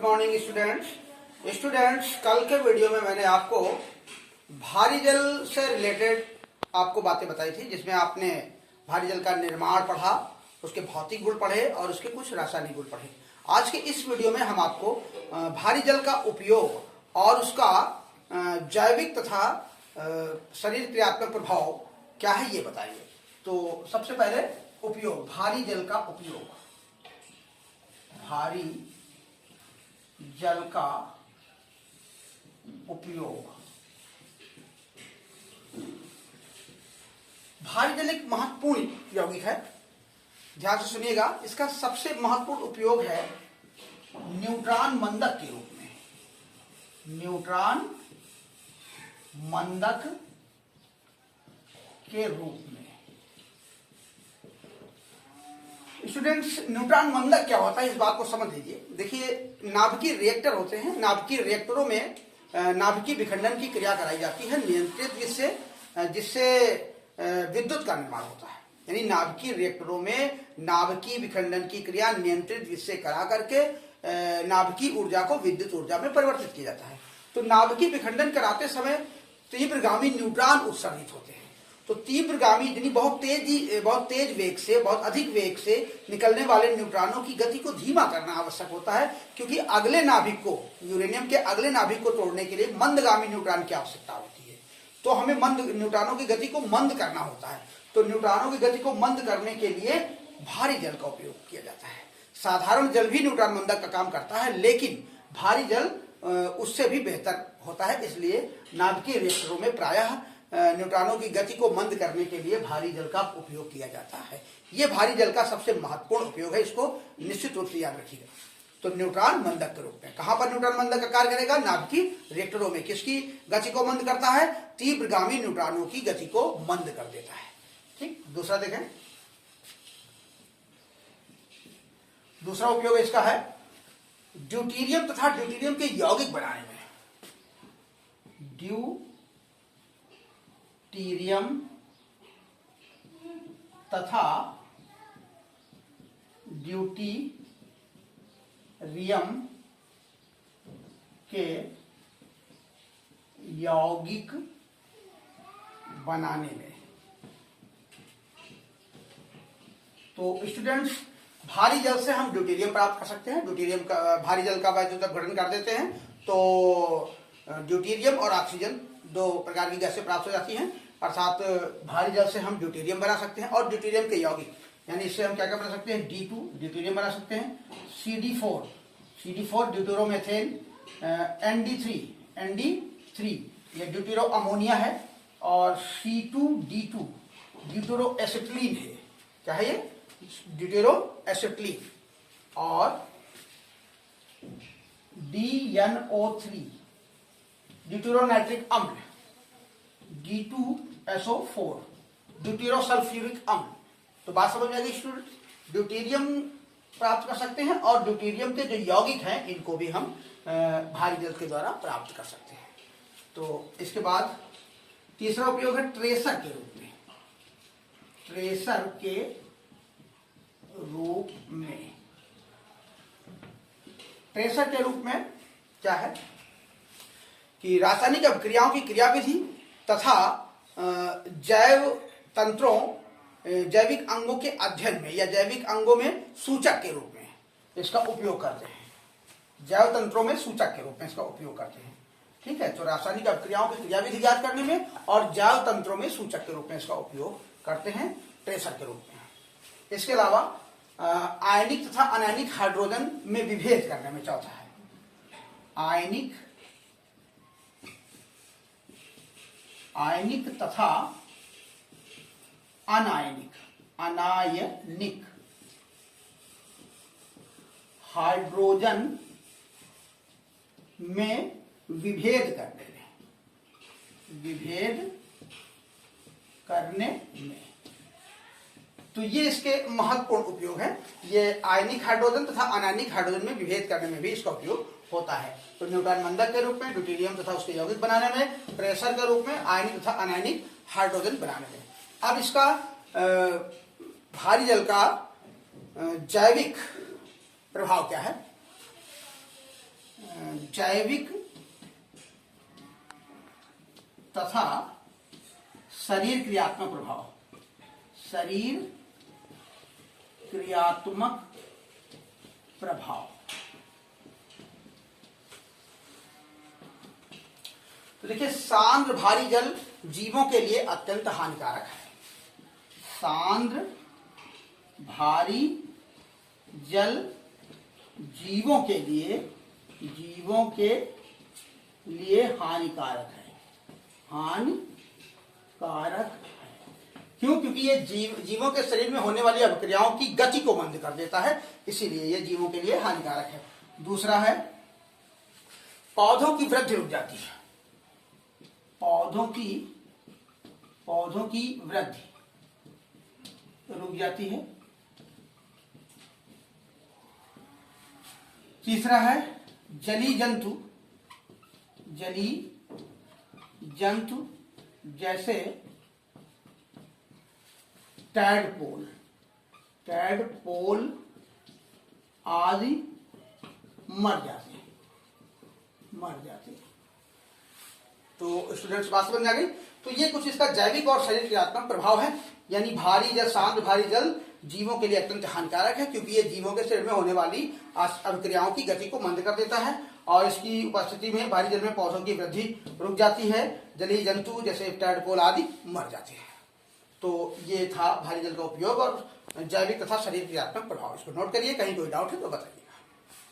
Good morning students. कल के video में मैंने आपको भारी जल से रिलेटेड आपको बातें बताई थी, जिसमें आपने भारी जल का निर्माण पढ़ा, उसके भौतिक गुण पढ़े और उसके कुछ रासायनिक गुण पढ़े। आज के इस वीडियो में हम आपको भारी जल का उपयोग और उसका जैविक तथा शरीर क्रियात्मक प्रभाव क्या है ये बताएंगे। तो सबसे पहले उपयोग, भारी जल का उपयोग। भारी जल का उपयोग। भारी जल एक महत्वपूर्ण यौगिक है, ध्यान से सुनिएगा। इसका सबसे महत्वपूर्ण उपयोग है न्यूट्रॉन मंदक के रूप में। न्यूट्रॉन मंदक के रूप में। स्टूडेंट्स, न्यूट्रॉन मंदक क्या होता है इस बात को समझ लीजिए। देखिए, नाभिकीय रिएक्टर होते हैं। नाभिकीय रिएक्टरों में नाभिकीय विखंडन की क्रिया कराई जाती है नियंत्रित जिससे विद्युत का निर्माण होता है। यानी नाभिकीय रिएक्टरों में नाभिकीय विखंडन की क्रिया नियंत्रित जिससे करा करके नाभिकीय ऊर्जा को विद्युत ऊर्जा में परिवर्तित किया जाता है। तो नाभिकीय विखंडन कराते समय तीव्रगामी न्यूट्रॉन उत्सर्जित होते हैं। तो तीव्रगामी यानी बहुत तेज वेग से, बहुत अधिक वेग से निकलने वाले न्यूट्रॉनों की गति को धीमा करना आवश्यक होता है, क्योंकि अगले नाभिक को, यूरेनियम के अगले नाभिक को तोड़ने के लिए मंदगामी न्यूट्रॉन की आवश्यकता होती है। तो हमें न्यूट्रॉनों की गति को मंद करना होता है। तो न्यूट्रॉनों की गति को मंद करने के लिए भारी जल का उपयोग किया जाता है। साधारण जल भी न्यूट्रॉन मंदक का काम करता है, लेकिन भारी जल उससे भी बेहतर होता है। इसलिए नाभिकीय रिएक्टरों में प्रायः न्यूट्रॉनों की गति को मंद करने के लिए भारी जल का उपयोग किया जाता है। यह भारी जल का सबसे महत्वपूर्ण उपयोग है, इसको निश्चित रूप से याद रखिएगा। तो न्यूट्रॉन मंदक के रूप में कहां पर न्यूट्रॉन मंदक का कार्य करेगा? नाभिकीय रिएक्टरों में। किसकी गति को मंद करता है? तीव्रगामी न्यूट्रॉनों की गति को मंद कर देता है। ठीक, दूसरा देखें। दूसरा उपयोग इसका है ड्यूटेरियम तथा ड्यूटेरियम के यौगिक बनाने में। ड्यूटेरियम तथा ड्यूटेरियम के यौगिक बनाने में। तो स्टूडेंट्स, भारी जल से हम ड्यूटेरियम प्राप्त कर सकते हैं। ड्यूटेरियम का भारी जल का वैद्युत गठन कर देते हैं तो ड्यूटेरियम और ऑक्सीजन दो प्रकार की गैसें प्राप्त हो जाती हैं। अर्थात भारी जल से हम ड्यूटेरियम बना सकते हैं और ड्यूटेरियम के यौगिक, यानी इससे हम क्या क्या बना सकते हैं? D2 ड्यूटेरियम बना सकते हैं, CD4 ड्यूटेरोमेथेन, ND3 ये ड्यूटेरो अमोनिया है, और C2D2 ड्यूटेरो एसिटिलीन है। क्या है ये? Deutero acetylene. और DNO3 ड्यूटेरो नाइट्रिक अम्ल, D2SO4 ड्यूटेरो सल्फ्यूरिक अम्ल। तो बात समझ में आ गई स्टूडेंट? ड्यूटेरियम प्राप्त कर सकते हैं और ड्यूटेरियम के जो यौगिक हैं इनको भी हम भारी जल के द्वारा प्राप्त कर सकते हैं। तो इसके बाद तीसरा उपयोग है ट्रेसर के रूप में। ट्रेसर के रूप में। ट्रेसर के रूप में क्या है कि रासायनिक अभिक्रियाओं की क्रियाविधि तथा जैव तंत्रों, जैविक अंगों के अध्ययन में या जैविक अंगों में सूचक के रूप में इसका उपयोग करते हैं। जैव तंत्रों में सूचक के रूप में इसका उपयोग करते हैं। ठीक है, तो रासायनिक अभिक्रियाओं की क्रियाविधि ज्ञात करने में और जैव तंत्रों में सूचक के रूप में इसका उपयोग करते हैं ट्रेसर के रूप में। इसके अलावा आयनिक तथा अनायनिक हाइड्रोजन में विभेद करने में। चौथा है आयनिक तथा अनायनिक हाइड्रोजन में विभेद करने में। तो ये इसके महत्वपूर्ण उपयोग है। ये आयनिक हाइड्रोजन तथा अनायनिक हाइड्रोजन में विभेद करने में भी इसका उपयोग होता है। तो न्यूट्रॉन मंदक के रूप में, ड्यूटेरियम तथा उसके यौगिक बनाने में, ट्रेसर के रूप में, आयनिक तथा अनायनिक हाइड्रोजन बनाने में। अब इसका भारी जल का जैविक प्रभाव क्या है? जैविक तथा शरीर क्रियात्मक प्रभाव, शरीर क्रियात्मक प्रभाव। तो देखिए, सांद्र भारी जल जीवों के लिए अत्यंत हानिकारक है। सांद्र भारी जल जीवों के लिए हानिकारक है, हानिकारक है। क्यों? क्योंकि ये जीवों के शरीर में होने वाली अभिक्रियाओं की गति को मंद कर देता है, इसीलिए ये जीवों के लिए हानिकारक है। दूसरा है, पौधों की वृद्धि रुक जाती है, पौधों की वृद्धि रुक जाती है। तीसरा है, जलीय जंतु जैसे टैडपोल आदि मर जाते हैं। तो स्टूडेंट्स, बात समझ आ गई। तो ये कुछ इसका जैविक और शरीर क्रियात्मक प्रभाव है। यानी सांद्र भारी जल जीवों के लिए अत्यंत हानिकारक है, क्योंकि ये जीवों के शरीर में होने वाली अभिक्रियाओं की गति को मंद कर देता है, और इसकी उपस्थिति में भारी जल में पौधों की वृद्धि रुक जाती है, जलीय जंतु जैसे टैडपोल आदि मर जाते हैं। तो ये था भारी जल का उपयोग और जैविक तथा शरीर क्रियात्मक प्रभाव। इसको नोट करिए, कहीं कोई डाउट है तो बताइए।